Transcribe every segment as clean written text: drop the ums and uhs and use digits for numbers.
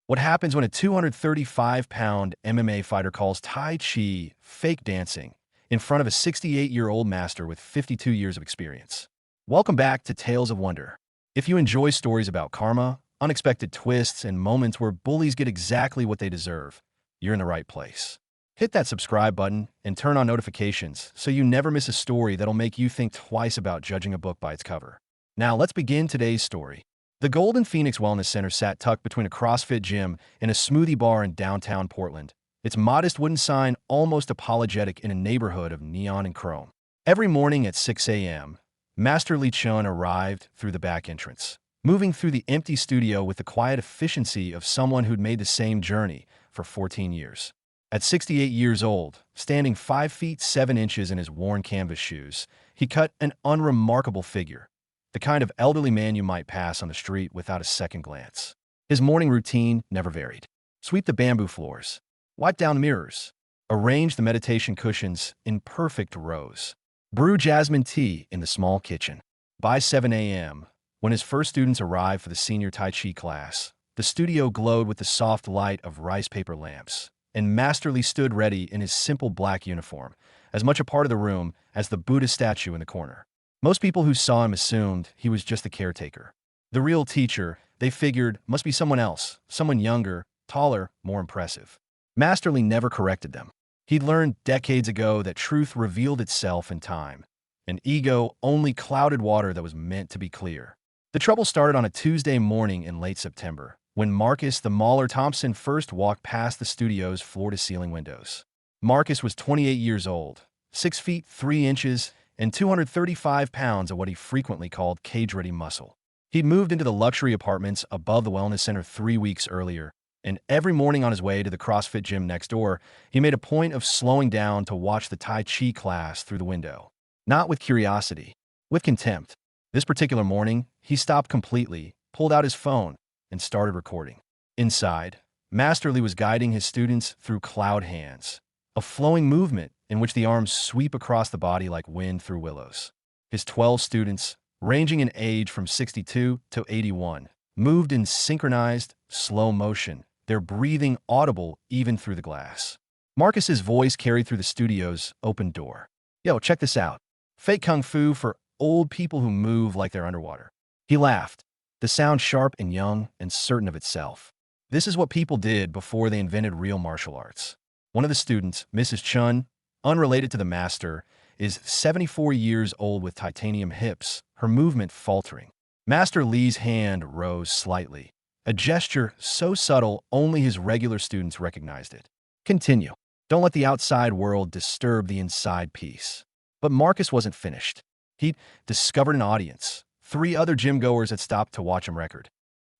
What happens when a 235-pound MMA fighter calls Tai Chi fake dancing in front of a 68-year-old master with 52 years of experience? Welcome back to Tales of Wonder. If you enjoy stories about karma, unexpected twists, and moments where bullies get exactly what they deserve, you're in the right place. Hit that subscribe button and turn on notifications so you never miss a story that'll make you think twice about judging a book by its cover. Now, let's begin today's story. The Golden Phoenix Wellness Center sat tucked between a CrossFit gym and a smoothie bar in downtown Portland, its modest wooden sign almost apologetic in a neighborhood of neon and chrome. Every morning at 6 a.m., Master Lee Chun arrived through the back entrance, moving through the empty studio with the quiet efficiency of someone who'd made the same journey for 14 years. At 68 years old, standing 5 feet 7 inches in his worn canvas shoes, he cut an unremarkable figure, the kind of elderly man you might pass on the street without a second glance. His morning routine never varied. Sweep the bamboo floors, wipe down mirrors, arrange the meditation cushions in perfect rows, brew jasmine tea in the small kitchen. By 7 a.m., when his first students arrived for the senior Tai Chi class, the studio glowed with the soft light of rice paper lamps, and Master Lee stood ready in his simple black uniform, as much a part of the room as the Buddha statue in the corner. Most people who saw him assumed he was just the caretaker. The real teacher, they figured, must be someone else, someone younger, taller, more impressive. Master Lee never corrected them. He'd learned decades ago that truth revealed itself in time, and ego only clouded water that was meant to be clear. The trouble started on a Tuesday morning in late September, when Marcus the Mauler Thompson first walked past the studio's floor-to-ceiling windows. Marcus was 28 years old, 6 feet 3 inches, and 235 pounds of what he frequently called cage-ready muscle. He'd moved into the luxury apartments above the wellness center 3 weeks earlier, and every morning on his way to the CrossFit gym next door, he made a point of slowing down to watch the Tai Chi class through the window. Not with curiosity, with contempt. This particular morning, he stopped completely, pulled out his phone, and started recording. Inside, Master Lee was guiding his students through cloud hands, a flowing movement in which the arms sweep across the body like wind through willows. His 12 students, ranging in age from 62 to 81, moved in synchronized, slow motion, their breathing audible even through the glass. Marcus's voice carried through the studio's open door. "Yo, check this out. Fake kung fu for old people who move like they're underwater." He laughed, the sound sharp and young and certain of itself. This is what people did before they invented real martial arts. One of the students, Mrs. Chun, unrelated to the master, is 74 years old with titanium hips, her movement faltering. Master Lee's hand rose slightly, a gesture so subtle only his regular students recognized it. "Continue. Don't let the outside world disturb the inside peace." But Marcus wasn't finished. He'd discovered an audience. 3 other gym-goers had stopped to watch him record.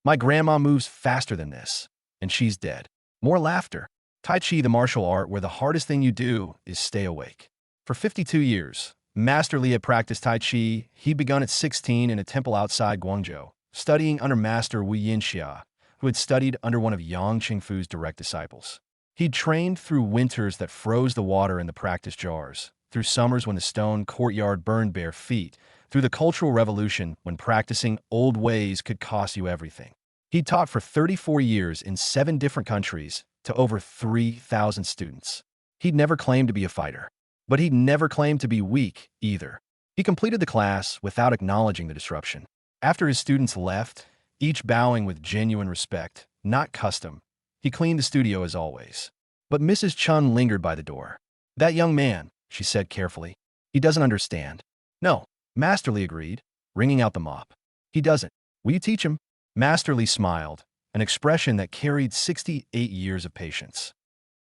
"My grandma moves faster than this, and she's dead." More laughter. Tai Chi, the martial art where the hardest thing you do is stay awake. For 52 years, Master Lee had practiced Tai Chi. He'd begun at 16 in a temple outside Guangzhou, studying under Master Wu Yinxia, who had studied under one of Yang Qingfu's direct disciples. He'd trained through winters that froze the water in the practice jars, through summers when the stone courtyard burned bare feet, through the Cultural Revolution when practicing old ways could cost you everything. He'd taught for 34 years in 7 different countries to over 3,000 students. He'd never claimed to be a fighter, but he'd never claimed to be weak either. He completed the class without acknowledging the disruption. After his students left, each bowing with genuine respect, not custom, he cleaned the studio as always. But Mrs. Chun lingered by the door. "That young man," she said carefully, "he doesn't understand." "No," Master Lee agreed, wringing out the mop. "He doesn't. Will you teach him?" Master Lee smiled, an expression that carried 68 years of patience.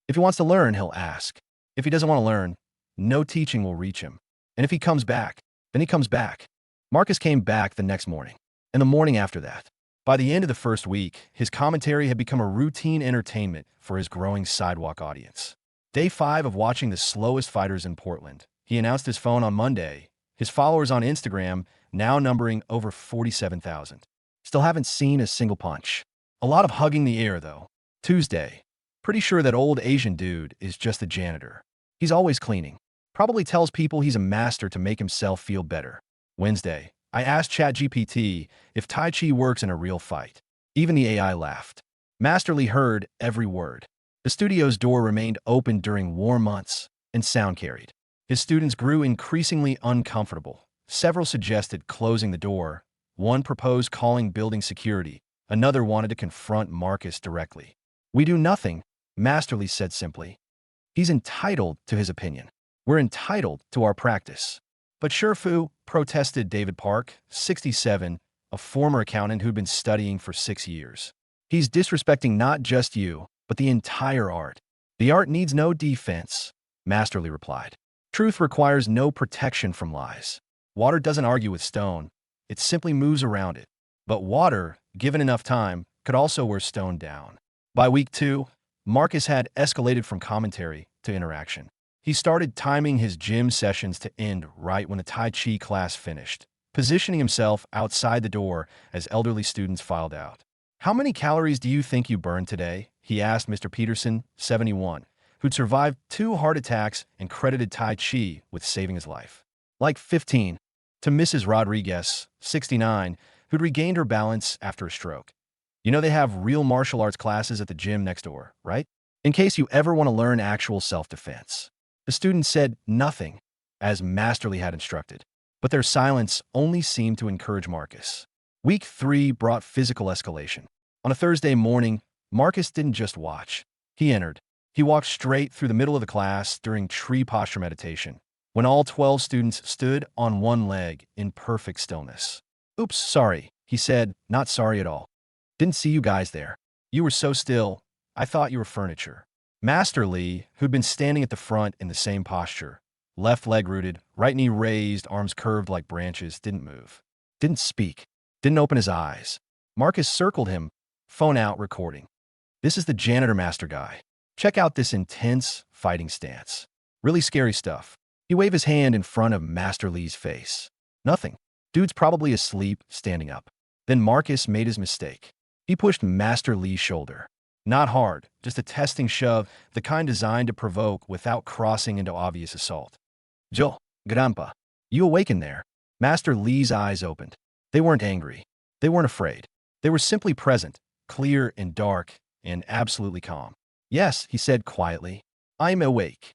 "If he wants to learn, he'll ask. If he doesn't want to learn, no teaching will reach him. And if he comes back, then he comes back." Marcus came back the next morning, and the morning after that. By the end of the first week, his commentary had become a routine entertainment for his growing sidewalk audience. Day 5 of watching the slowest fighters in Portland, he announced his phone on Monday, his followers on Instagram now numbering over 47,000. Still haven't seen a single punch. A lot of hugging the air, though. Tuesday. Pretty sure that old Asian dude is just a janitor. He's always cleaning. Probably tells people he's a master to make himself feel better. Wednesday. I asked ChatGPT if Tai Chi works in a real fight. Even the AI laughed. Master Lee heard every word. The studio's door remained open during warm months, and sound carried. His students grew increasingly uncomfortable. Several suggested closing the door. One proposed calling building security. Another wanted to confront Marcus directly. "We do nothing," Master Lee said simply. "He's entitled to his opinion. We're entitled to our practice." "But Sherfu," protested David Park, 67, a former accountant who'd been studying for 6 years. "He's disrespecting not just you, but the entire art." "The art needs no defense," Master Lee replied. "Truth requires no protection from lies. Water doesn't argue with stone. It simply moves around it. But water, given enough time, could also wear stone down." By week 2, Marcus had escalated from commentary to interaction. He started timing his gym sessions to end right when the Tai Chi class finished, positioning himself outside the door as elderly students filed out. "How many calories do you think you burned today?" he asked Mr. Peterson, 71, who'd survived 2 heart attacks and credited Tai Chi with saving his life. "Like 15, to Mrs. Rodriguez, 69, who'd regained her balance after a stroke. "You know they have real martial arts classes at the gym next door, right? In case you ever want to learn actual self-defense." The students said nothing, as Master Lee had instructed, but their silence only seemed to encourage Marcus. Week 3 brought physical escalation. On a Thursday morning, Marcus didn't just watch. He entered. He walked straight through the middle of the class during tree posture meditation, when all 12 students stood on one leg in perfect stillness. "Oops, sorry," he said, "not sorry at all. Didn't see you guys there. You were so still, I thought you were furniture." Master Lee, who'd been standing at the front in the same posture, left leg rooted, right knee raised, arms curved like branches, didn't move. Didn't speak. Didn't open his eyes. Marcus circled him, phone out, recording. "This is the janitor master guy. Check out this intense fighting stance. Really scary stuff." He waved his hand in front of Master Lee's face. "Nothing. Dude's probably asleep, standing up." Then Marcus made his mistake. He pushed Master Lee's shoulder. Not hard, just a testing shove, the kind designed to provoke without crossing into obvious assault. "Joe, Grandpa, you awakened there." Master Lee's eyes opened. They weren't angry. They weren't afraid. They were simply present, clear and dark, and absolutely calm. "Yes," he said quietly. "I'm awake."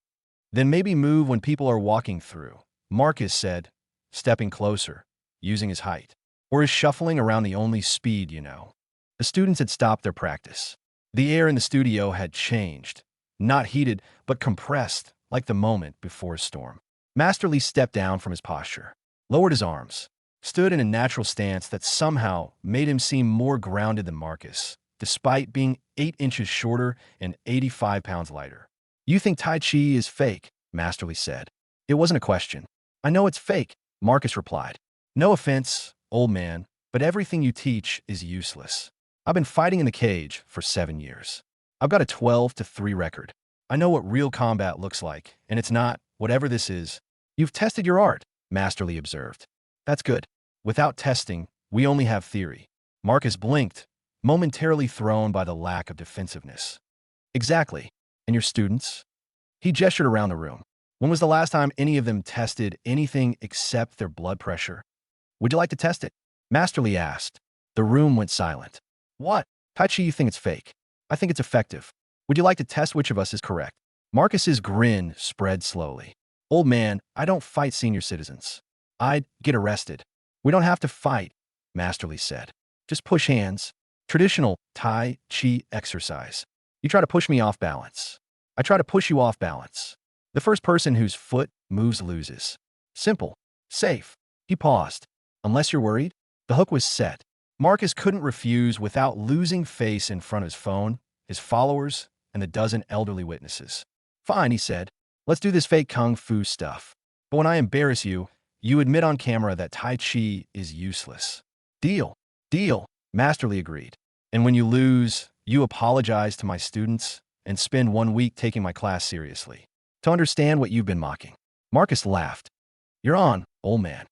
"Then maybe move when people are walking through," Marcus said, stepping closer, using his height. "Or is shuffling around the only speed you know?" The students had stopped their practice. The air in the studio had changed, not heated, but compressed, like the moment before a storm. Master Lee stepped down from his posture, lowered his arms, stood in a natural stance that somehow made him seem more grounded than Marcus, despite being 8 inches shorter and 85 pounds lighter. "You think Tai Chi is fake," Master Lee said. It wasn't a question. "I know it's fake," Marcus replied. "No offense, old man, but everything you teach is useless. I've been fighting in the cage for 7 years. I've got a 12-3 record. I know what real combat looks like, and it's not, whatever this is." "You've tested your art," Master Lee observed. "That's good. Without testing, we only have theory." Marcus blinked, momentarily thrown by the lack of defensiveness. "Exactly. And your students?" He gestured around the room. "When was the last time any of them tested anything except their blood pressure?" "Would you like to test it?" Master Lee asked. The room went silent. "What? Tai Chi, you think it's fake. I think it's effective. Would you like to test which of us is correct?" Marcus's grin spread slowly. "Old man, I don't fight senior citizens. I'd get arrested." "We don't have to fight," Master Lee said. "Just push hands. Traditional Tai Chi exercise. You try to push me off balance. I try to push you off balance. The first person whose foot moves loses. Simple. Safe." He paused. "Unless you're worried?" The hook was set. Marcus couldn't refuse without losing face in front of his phone, his followers, and the dozen elderly witnesses. "Fine," he said. "Let's do this fake kung fu stuff. But when I embarrass you, you admit on camera that Tai Chi is useless." "Deal." "Deal," Master Lee agreed. "And when you lose, you apologize to my students and spend 1 week taking my class seriously. To understand what you've been mocking." Marcus laughed. "You're on, old man."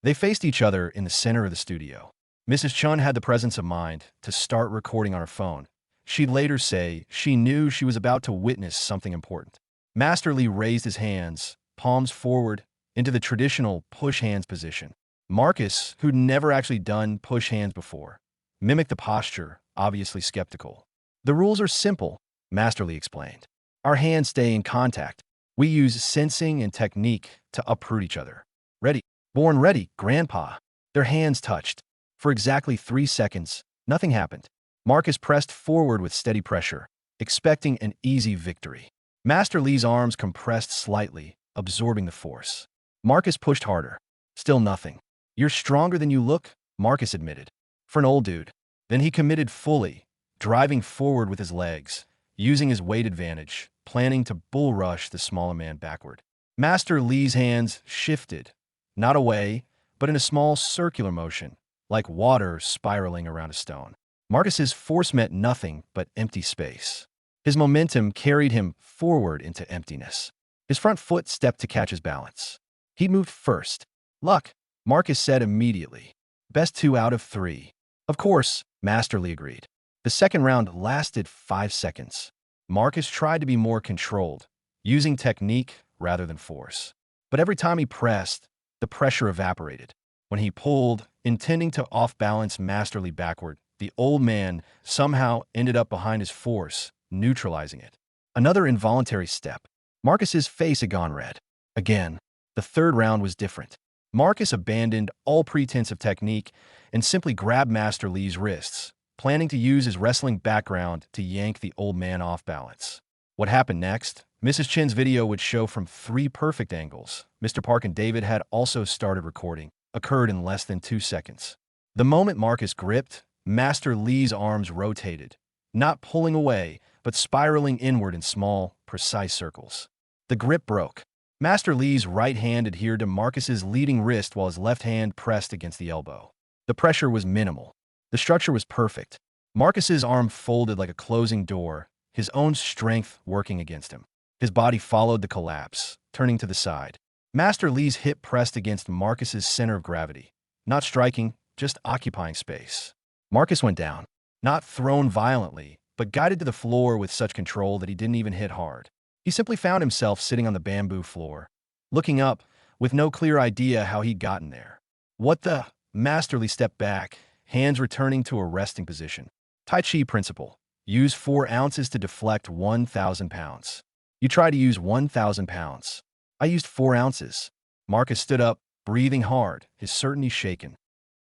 They faced each other in the center of the studio. Mrs. Chun had the presence of mind to start recording on her phone. She'd later say she knew she was about to witness something important. Master Lee raised his hands, palms forward, into the traditional push hands position. Marcus, who'd never actually done push hands before, mimicked the posture, obviously skeptical. The rules are simple, Master Lee explained. Our hands stay in contact. We use sensing and technique to uproot each other. Ready. Born ready, Grandpa. Their hands touched. For exactly 3 seconds, nothing happened. Marcus pressed forward with steady pressure, expecting an easy victory. Master Lee's arms compressed slightly, absorbing the force. Marcus pushed harder. Still nothing. You're stronger than you look, Marcus admitted. For an old dude. Then he committed fully, driving forward with his legs, using his weight advantage, planning to bull rush the smaller man backward. Master Lee's hands shifted, not away, but in a small circular motion, like water spiraling around a stone. Marcus's force met nothing but empty space. His momentum carried him forward into emptiness. His front foot stepped to catch his balance. He moved first. Luck, Marcus said immediately. Best 2 out of 3. Of course, Master Lee agreed. The second round lasted 5 seconds. Marcus tried to be more controlled, using technique rather than force. But every time he pressed, the pressure evaporated. When he pulled, intending to off-balance Master Lee backward, the old man somehow ended up behind his force, neutralizing it. Another involuntary step. Marcus's face had gone red. Again, the third round was different. Marcus abandoned all pretense of technique and simply grabbed Master Lee's wrists, planning to use his wrestling background to yank the old man off balance. What happened next? Mrs. Chen's video would show from 3 perfect angles. Mr. Park and David had also started recording, occurred in less than 2 seconds. The moment Marcus gripped, Master Lee's arms rotated, not pulling away, but spiraling inward in small, precise circles. The grip broke. Master Lee's right hand adhered to Marcus's leading wrist while his left hand pressed against the elbow. The pressure was minimal. The structure was perfect. Marcus's arm folded like a closing door, his own strength working against him. His body followed the collapse, turning to the side. Master Lee's hip pressed against Marcus's center of gravity, not striking, just occupying space. Marcus went down, not thrown violently, but guided to the floor with such control that he didn't even hit hard. He simply found himself sitting on the bamboo floor, looking up, with no clear idea how he'd gotten there. What the? Master Lee stepped back, hands returning to a resting position. Tai Chi principle. Use 4 ounces to deflect 1,000 pounds. You try to use 1,000 pounds. I used 4 ounces. Marcus stood up, breathing hard, his certainty shaken.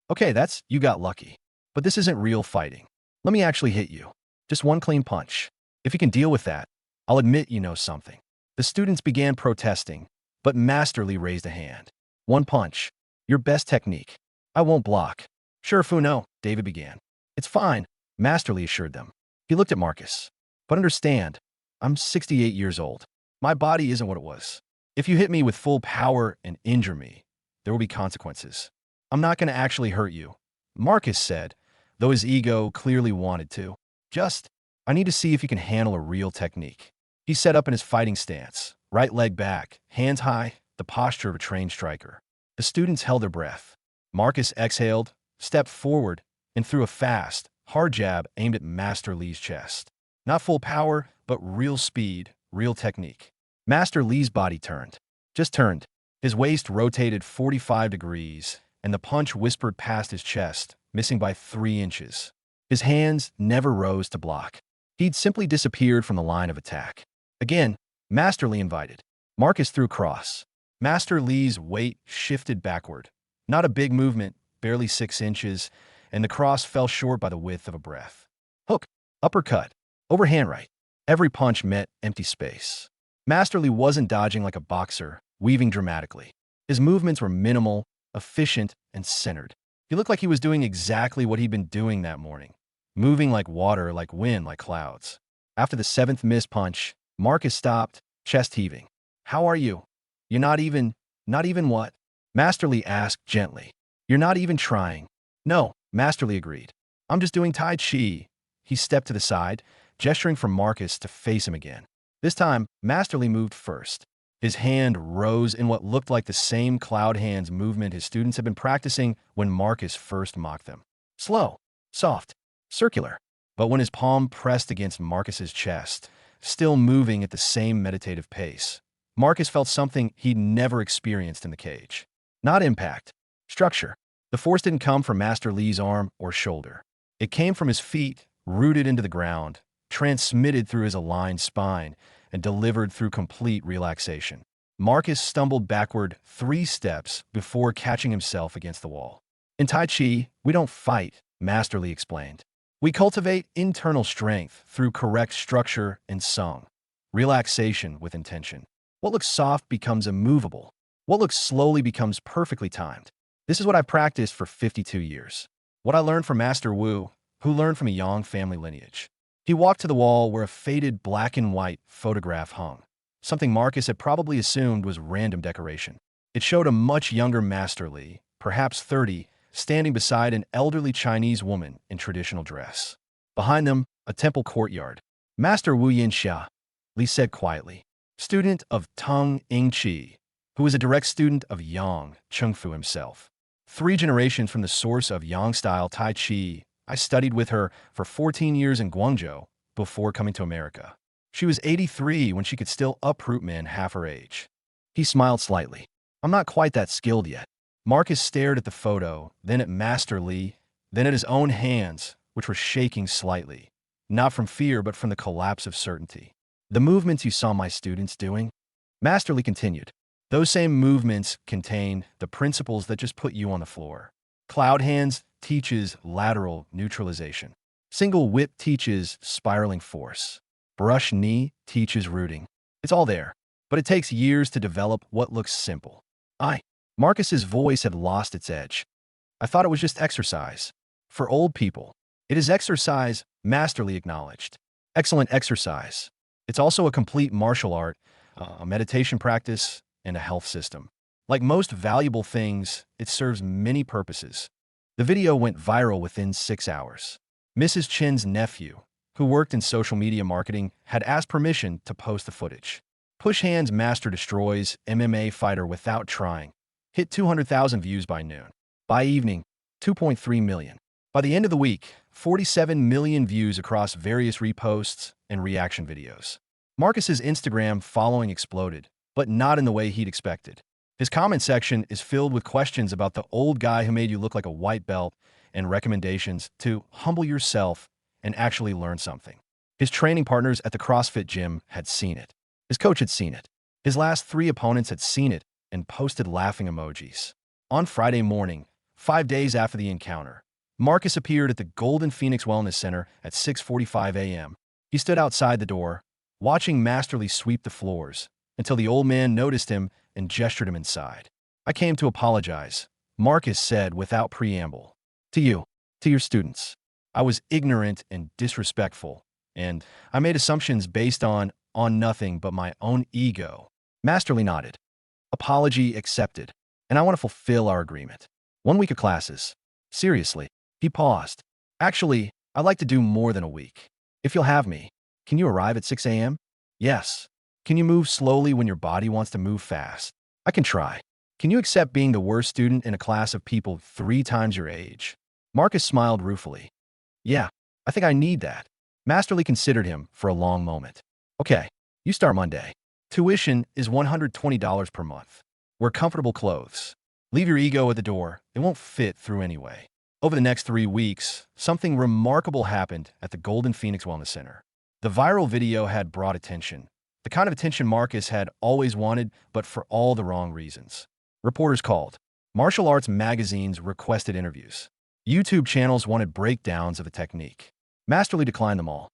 Okay, you got lucky. But this isn't real fighting. Let me actually hit you. Just 1 clean punch. If you can deal with that, I'll admit you know something. The students began protesting, but Master Lee raised a hand. 1 punch. Your best technique. I won't block. Sure, Funo, David began. It's fine, Master Lee assured them. He looked at Marcus. But understand, I'm 68 years old. My body isn't what it was. If you hit me with full power and injure me, there will be consequences. I'm not going to actually hurt you, Marcus said, though his ego clearly wanted to. I need to see if you can handle a real technique. He sat up in his fighting stance, right leg back, hands high, the posture of a trained striker. The students held their breath. Marcus exhaled, stepped forward, and threw a fast, hard jab aimed at Master Lee's chest. Not full power, but real speed, real technique. Master Lee's body turned. Just turned. His waist rotated 45 degrees, and the punch whispered past his chest, missing by 3 inches. His hands never rose to block. He'd simply disappeared from the line of attack. Again, Master Lee invited. Marcus threw cross. Master Lee's weight shifted backward. Not a big movement, barely 6 inches, and the cross fell short by the width of a breath. Hook, uppercut, overhand right. Every punch met empty space. Master Lee wasn't dodging like a boxer, weaving dramatically. His movements were minimal, efficient, and centered. He looked like he was doing exactly what he'd been doing that morning. Moving like water, like wind, like clouds. After the 7th missed punch, Marcus stopped, chest heaving. How are you? You're not even what? Master Lee asked gently. You're not even trying. No, Master Lee agreed. I'm just doing Tai Chi. He stepped to the side, gesturing for Marcus to face him again. This time, Master Lee moved first. His hand rose in what looked like the same cloud hands movement his students had been practicing when Marcus first mocked them. Slow, soft, circular. But when his palm pressed against Marcus's chest, still moving at the same meditative pace, Marcus felt something he'd never experienced in the cage. Not impact, structure. The force didn't come from Master Lee's arm or shoulder. It came from his feet, rooted into the ground, transmitted through his aligned spine and delivered through complete relaxation. Marcus stumbled backward 3 steps before catching himself against the wall. In Tai Chi, we don't fight, Master Li explained. We cultivate internal strength through correct structure and song. Relaxation with intention. What looks soft becomes immovable. What looks slowly becomes perfectly timed. This is what I've practiced for 52 years. What I learned from Master Wu, who learned from a Yang family lineage. He walked to the wall where a faded black and white photograph hung, something Marcus had probably assumed was random decoration. It showed a much younger Master Li, perhaps 30, standing beside an elderly Chinese woman in traditional dress. Behind them, a temple courtyard. Master Wu Yinxia, Li said quietly, student of Tang Yingqi, who was a direct student of Yang Chengfu himself. 3 generations from the source of Yang-style Tai Chi. I studied with her for 14 years in Guangzhou before coming to America. She was 83 when she could still uproot men half her age. He smiled slightly. I'm not quite that skilled yet. Marcus stared at the photo, then at Master Li, then at his own hands, which were shaking slightly, not from fear but from the collapse of certainty. The movements you saw my students doing? Master Li continued. Those same movements contain the principles that just put you on the floor. Cloud hands teaches lateral neutralization. Single whip teaches spiraling force. Brush knee teaches rooting. It's all there, but it takes years to develop what looks simple. Marcus's voice had lost its edge. I thought it was just exercise. For old people, it is exercise, Master Li acknowledged. Excellent exercise. It's also a complete martial art, a meditation practice, and a health system. Like most valuable things, it serves many purposes. The video went viral within 6 hours. Mrs. Chen's nephew, who worked in social media marketing, had asked permission to post the footage. Push Hands Master Destroys MMA Fighter Without Trying hit 200,000 views by noon. By evening, 2.3 million. By the end of the week, 47 million views across various reposts and reaction videos. Marcus's Instagram following exploded, but not in the way he'd expected. His comment section is filled with questions about the old guy who made you look like a white belt and recommendations to humble yourself and actually learn something. His training partners at the CrossFit gym had seen it. His coach had seen it. His last 3 opponents had seen it and posted laughing emojis. On Friday morning, 5 days after the encounter, Marcus appeared at the Golden Phoenix Wellness Center at 6:45 a.m. He stood outside the door, watching Master Li sweep the floors, until the old man noticed him and gestured him inside. I came to apologize, Marcus said without preamble. To you, to your students. I was ignorant and disrespectful, and I made assumptions based on nothing but my own ego. Master Li nodded. Apology accepted, and I want to fulfill our agreement. 1 week of classes. Seriously. He paused. Actually, I'd like to do more than a week. If you'll have me, can you arrive at 6 a.m.? Yes. Can you move slowly when your body wants to move fast? I can try. Can you accept being the worst student in a class of people 3 times your age? Marcus smiled ruefully. Yeah, I think I need that. Master Li considered him for a long moment. Okay, you start Monday. Tuition is $120 per month. Wear comfortable clothes. Leave your ego at the door. It won't fit through anyway. Over the next 3 weeks, something remarkable happened at the Golden Phoenix Wellness Center. The viral video had brought attention. The kind of attention Marcus had always wanted, but for all the wrong reasons. Reporters called. Martial arts magazines requested interviews. YouTube channels wanted breakdowns of the technique. Master Li declined them all.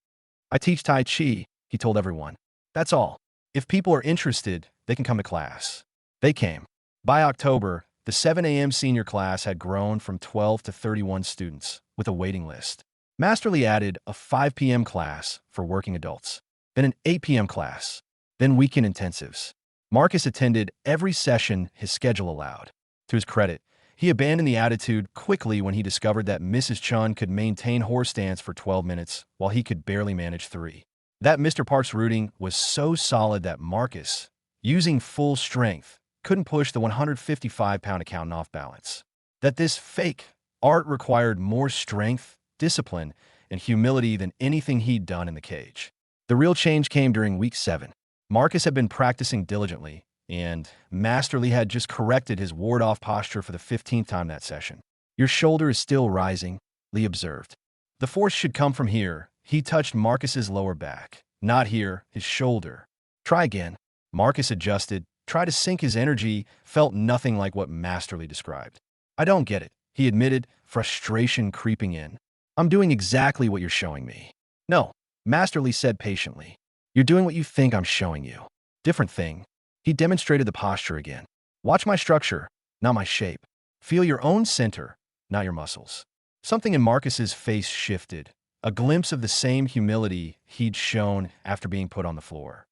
I teach Tai Chi, he told everyone. That's all. If people are interested, they can come to class. They came. By October, the 7 a.m. senior class had grown from 12 to 31 students, with a waiting list. Master Li added a 5 p.m. class for working adults, then an 8 p.m. class, then weekend intensives. Marcus attended every session his schedule allowed. To his credit, he abandoned the attitude quickly when he discovered that Mrs. Chun could maintain horse stance for 12 minutes while he could barely manage 3. That Mr. Park's rooting was so solid that Marcus, using full strength, couldn't push the 155-pound accountant off balance. That this fake art required more strength, discipline, and humility than anything he'd done in the cage. The real change came during week 7. Marcus had been practicing diligently, and Master Li had just corrected his ward-off posture for the 15th time that session. Your shoulder is still rising, Li observed. The force should come from here, He touched Marcus's lower back. Not here, his shoulder. Try again. Marcus adjusted, tried to sync his energy, felt nothing like what Masterly described. I don't get it, he admitted, frustration creeping in. I'm doing exactly what you're showing me. No, Masterly said patiently. You're doing what you think I'm showing you. Different thing. He demonstrated the posture again. Watch my structure, not my shape. Feel your own center, not your muscles. Something in Marcus's face shifted, a glimpse of the same humility he'd shown after being put on the floor.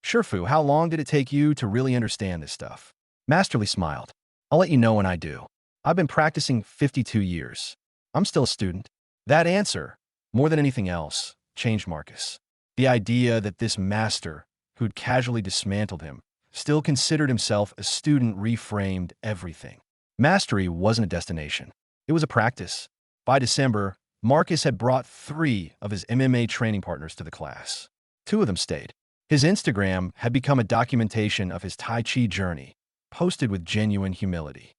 Shifu, how long did it take you to really understand this stuff? Masterly smiled. I'll let you know when I do. I've been practicing 52 years. I'm still a student. That answer, more than anything else, changed Marcus. The idea that this master, who'd casually dismantled him, still considered himself a student reframed everything. Mastery wasn't a destination. It was a practice. By December, Marcus had brought 3 of his MMA training partners to the class. 2 of them stayed. His Instagram had become a documentation of his Tai Chi journey, posted with genuine humility.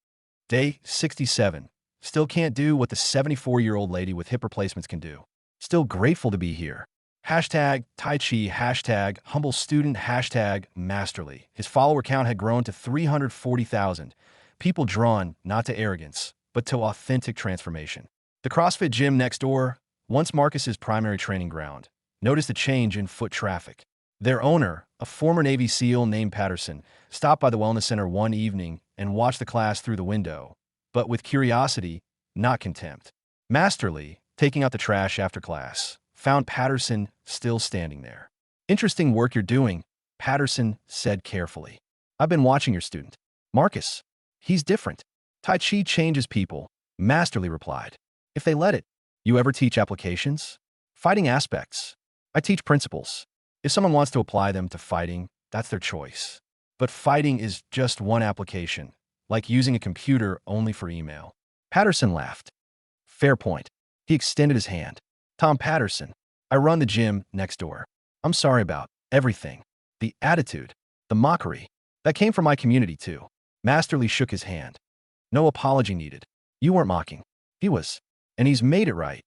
Day 67. Still can't do what the 74-year-old lady with hip replacements can do. Still grateful to be here. Hashtag Tai Chi, hashtag humble student, hashtag masterly. His follower count had grown to 340,000. People drawn not to arrogance, but to authentic transformation. The CrossFit gym next door, once Marcus's primary training ground, noticed a change in foot traffic. Their owner, a former Navy SEAL named Patterson, stopped by the wellness center one evening and watched the class through the window, but with curiosity, not contempt. Masterly, taking out the trash after class, found Patterson still standing there. Interesting work you're doing, Patterson said carefully. I've been watching your student. Marcus. He's different. Tai Chi changes people, Masterly replied. If they let it. You ever teach applications? Fighting aspects. I teach principles. If someone wants to apply them to fighting, that's their choice. But fighting is just one application, like using a computer only for email. Patterson laughed. Fair point. He extended his hand. Tom Patterson. I run the gym next door. I'm sorry about everything. The attitude, the mockery. That came from my community too. Masterly shook his hand. No apology needed. You weren't mocking. He was. And he's made it right.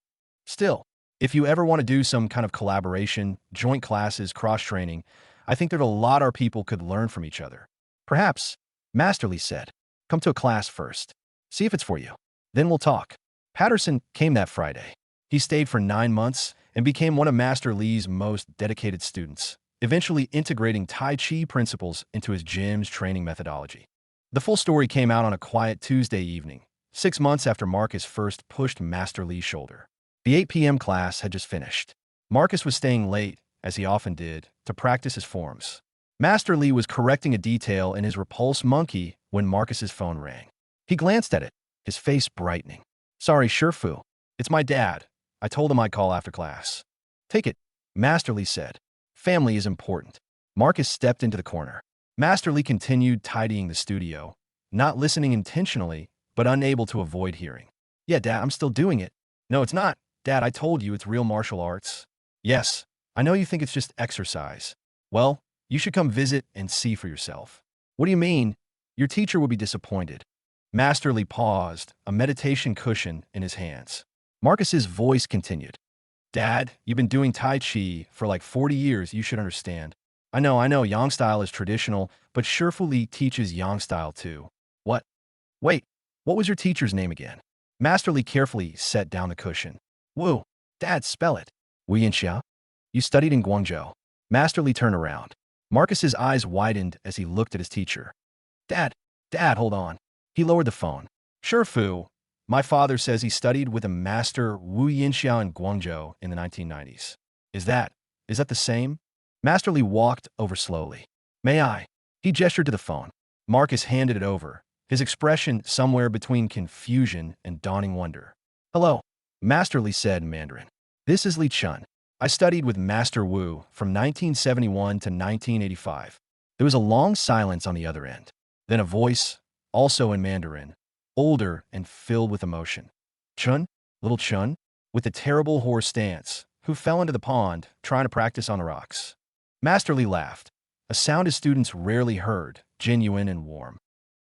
Still, if you ever want to do some kind of collaboration, joint classes, cross-training, I think there's a lot our people could learn from each other. Perhaps, Masterly said, come to a class first. See if it's for you. Then we'll talk. Patterson came that Friday. He stayed for 9 months and became one of Master Lee's most dedicated students, eventually integrating Tai Chi principles into his gym's training methodology. The full story came out on a quiet Tuesday evening, 6 months after Marcus first pushed Master Lee's shoulder. The 8 p.m. class had just finished. Marcus was staying late, as he often did, to practice his forms. Master Lee was correcting a detail in his repulse monkey when Marcus's phone rang. He glanced at it, his face brightening. Sorry, Shifu. It's my dad. I told him I'd call after class. Take it, Master Lee said. Family is important. Marcus stepped into the corner. Master Lee continued tidying the studio, not listening intentionally, but unable to avoid hearing. Yeah, Dad, I'm still doing it. No, it's not. Dad, I told you it's real martial arts. Yes, I know you think it's just exercise. Well, you should come visit and see for yourself. What do you mean? Your teacher will be disappointed. Master Lee paused, a meditation cushion in his hands. Marcus's voice continued. Dad, you've been doing Tai Chi for like 40 years, you should understand. I know, Yang style is traditional, but Shifu Lee teaches Yang style too. What? Wait, what was your teacher's name again? Master Lee carefully set down the cushion. Woo, Dad, spell it. Wu Yinxia? You studied in Guangzhou. Master Lee turned around. Marcus's eyes widened as he looked at his teacher. Dad, hold on. He lowered the phone. Shifu, my father says he studied with a master Wu Yinxia in Guangzhou in the 1990s. Is that the same? Master Lee walked over slowly. May I? He gestured to the phone. Marcus handed it over, his expression somewhere between confusion and dawning wonder. Hello, Master Lee said in Mandarin. This is Li Chun. I studied with Master Wu from 1971 to 1985. There was a long silence on the other end. Then a voice, also in Mandarin, older and filled with emotion. Chun, little Chun, with the terrible horse stance, who fell into the pond trying to practice on the rocks. Master Lee laughed, a sound his students rarely heard, genuine and warm.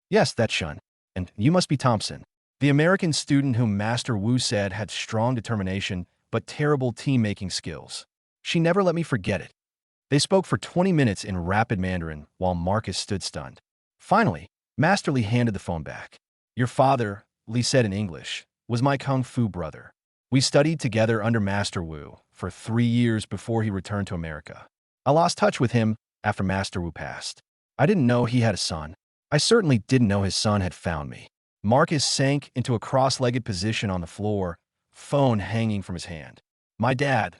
Yes, that's Chun. And you must be Thompson, the American student whom Master Wu said had strong determination but terrible team-making skills. She never let me forget it. They spoke for 20 minutes in rapid Mandarin while Marcus stood stunned. Finally, Master Li handed the phone back. Your father, Li said in English, was my kung fu brother. We studied together under Master Wu for 3 years before he returned to America. I lost touch with him after Master Wu passed. I didn't know he had a son. I certainly didn't know his son had found me. Marcus sank into a cross-legged position on the floor, phone hanging from his hand. My dad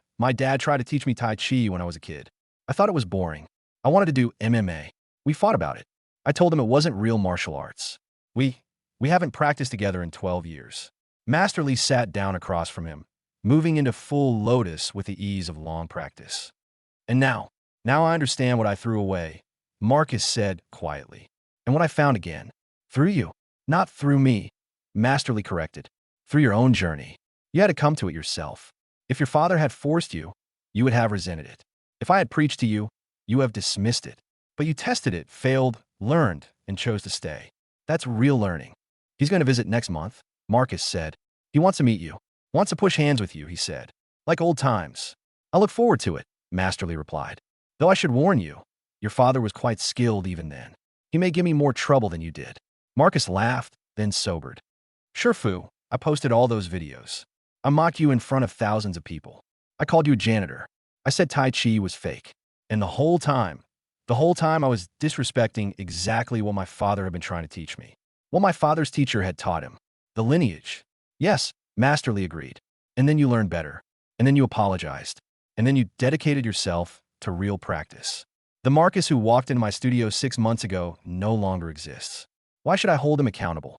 tried to teach me Tai Chi when I was a kid. I thought it was boring. I wanted to do MMA. We fought about it. I told him it wasn't real martial arts. We haven't practiced together in 12 years. Master Li sat down across from him, moving into full lotus with the ease of long practice. And now I understand what I threw away, Marcus said quietly. And what I found again. Through you, not through me, Master Li corrected. Through your own journey. You had to come to it yourself. If your father had forced you, you would have resented it. If I had preached to you, you have dismissed it. But you tested it, failed, learned, and chose to stay. That's real learning. He's going to visit next month, Marcus said. He wants to meet you. Wants to push hands with you, he said. Like old times. I look forward to it, Master Li replied. Though I should warn you, your father was quite skilled even then. He may give me more trouble than you did. Marcus laughed, then sobered. Sure, Fu, I posted all those videos. I mocked you in front of thousands of people. I called you a janitor. I said Tai Chi was fake. And the whole time I was disrespecting exactly what my father had been trying to teach me. What my father's teacher had taught him. The lineage. Yes, Master Li agreed. And then you learned better. And then you apologized. And then you dedicated yourself to real practice. The Marcus who walked into my studio 6 months ago no longer exists. Why should I hold him accountable?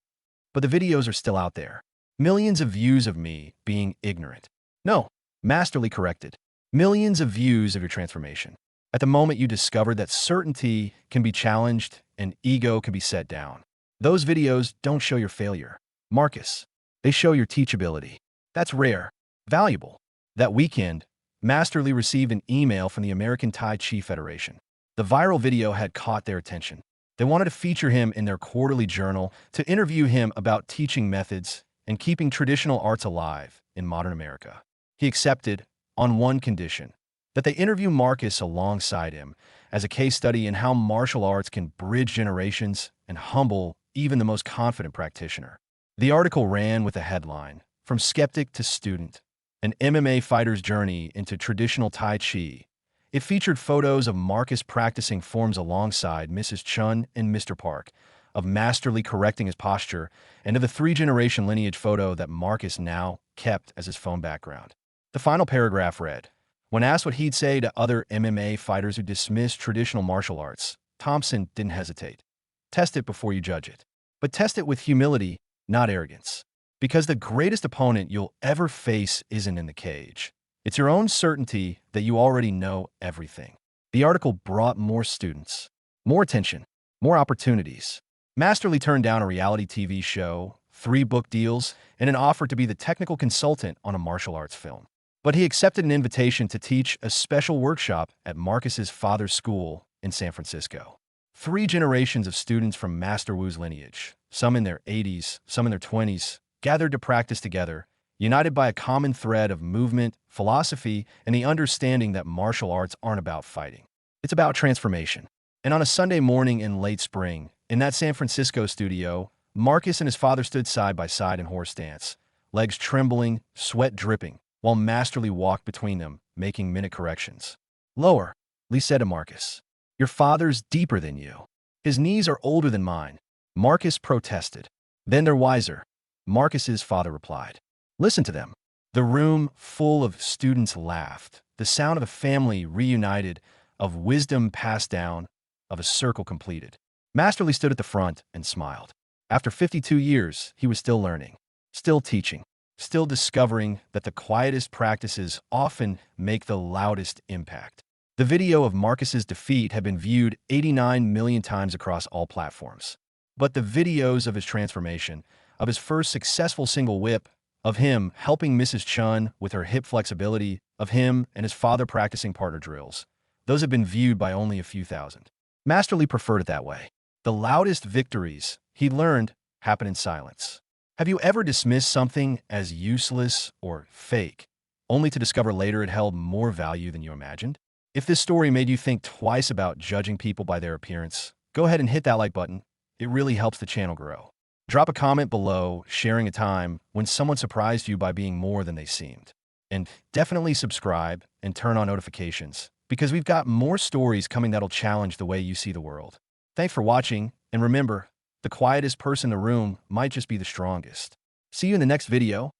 But the videos are still out there. Millions of views of me being ignorant. No, Master Li corrected. Millions of views of your transformation. At the moment you discovered that certainty can be challenged and ego can be set down. Those videos don't show your failure, Marcus. They show your teachability. That's rare, valuable. That weekend, Master Li received an email from the American Tai Chi Federation. The viral video had caught their attention. They wanted to feature him in their quarterly journal to interview him about teaching methods and keeping traditional arts alive in modern America. He accepted, on one condition, that they interview Marcus alongside him as a case study in how martial arts can bridge generations and humble even the most confident practitioner. The article ran with a headline, From Skeptic to Student, an MMA fighter's journey into traditional Tai Chi. It featured photos of Marcus practicing forms alongside Mrs. Chun and Mr. Park, of Master Li correcting his posture, and of the 3-generation lineage photo that Marcus now kept as his phone background. The final paragraph read, when asked what he'd say to other MMA fighters who dismiss traditional martial arts, Thompson didn't hesitate. Test it before you judge it. But test it with humility, not arrogance. Because the greatest opponent you'll ever face isn't in the cage. It's your own certainty that you already know everything. The article brought more students, more attention, more opportunities. Master Li turned down a reality TV show, 3 book deals, and an offer to be the technical consultant on a martial arts film. But he accepted an invitation to teach a special workshop at Marcus's father's school in San Francisco. 3 generations of students from Master Wu's lineage, some in their 80s, some in their 20s, gathered to practice together, united by a common thread of movement, philosophy, and the understanding that martial arts aren't about fighting. It's about transformation. And on a Sunday morning in late spring, in that San Francisco studio, Marcus and his father stood side by side in horse stance, legs trembling, sweat dripping, while Master Li walked between them, making minute corrections. Lower, Li said to Marcus. Your father's deeper than you. His knees are older than mine. Marcus protested. Then they're wiser, Marcus's father replied. Listen to them. The room full of students laughed, the sound of a family reunited, of wisdom passed down, of a circle completed. Master Li stood at the front and smiled. After 52 years, he was still learning, still teaching, still discovering that the quietest practices often make the loudest impact. The video of Marcus's defeat had been viewed 89 million times across all platforms. But the videos of his transformation, of his first successful single whip, of him helping Mrs. Chun with her hip flexibility, of him and his father practicing partner drills, those have been viewed by only a few thousand. Master Li preferred it that way. The loudest victories, he learned, happen in silence. Have you ever dismissed something as useless or fake, only to discover later it held more value than you imagined? If this story made you think twice about judging people by their appearance, go ahead and hit that like button. It really helps the channel grow. Drop a comment below sharing a time when someone surprised you by being more than they seemed. And definitely subscribe and turn on notifications, because we've got more stories coming that'll challenge the way you see the world. Thanks for watching, and remember, the quietest person in the room might just be the strongest. See you in the next video.